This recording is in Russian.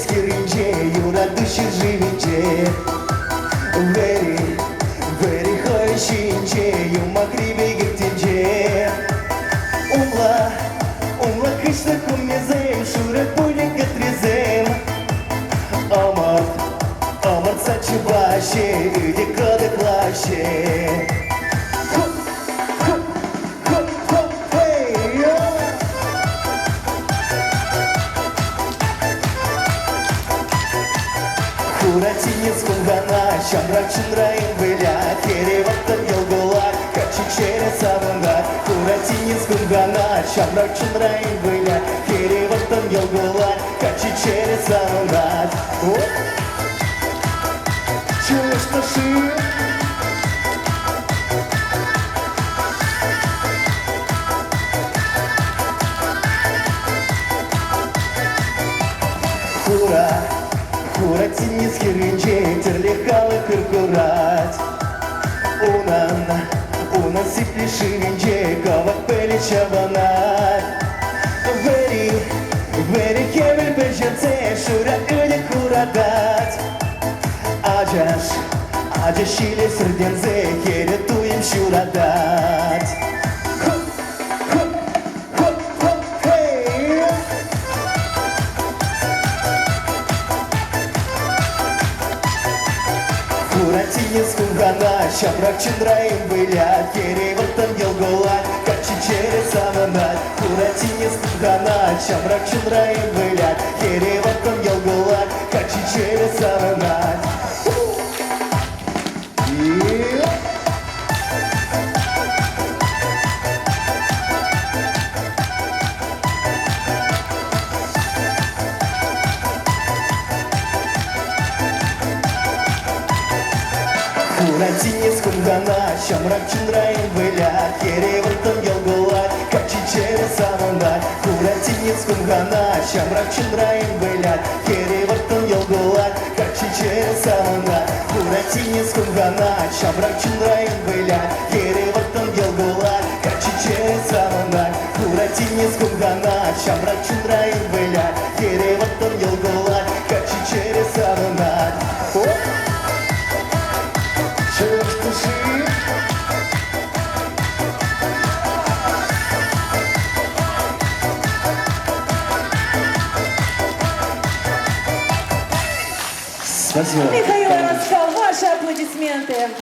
girince, yura dışı jivince. Very, very hoşince, yumak ribe gittince. Umla kışta kumyazem, şura pulin getrezem. Amart saçı başı, öde kadıklaşı. Хуратинец кунгана, шамрак чынрайын вылят, кереваттан елгулар, качи через савындар. Хуратинец кунгана, шамрак чынрайын вылят, кереваттан елгулар, качи через савындар. Чуешь наши? Хуратинец херинче, терлехалы кыркурат. Унан сипли ширинче, кавак пели чабанат. Very кевел пешенце, шура öyle курадат. Acı şile sırdenze, kere tuyum şuradat. Хуратинец кунгана, шапрак чынрайын вылят, кереваттан елгулар, качи через саванат. Хуратинец кунгана, шапрак чынрайын вылят, кереваттан елгулар, качи через саванат. Хуратинец кунгана, шамрак чынрайын вылят, кереваттан елгулар, качи через саванат. Хуратинец кунгана, шамрак чынрайын вылят, кереваттан елгулар, качи через саванат. Хуратинец кунгана, шамрак чынрайын вылят, кереваттан елгулар, качи через саванат. Хуратинец кунгана, шамрак чынрайын вылят, кереваттан елгулар, качи через саванат. Михаил Раскал, ваши аплодисменты.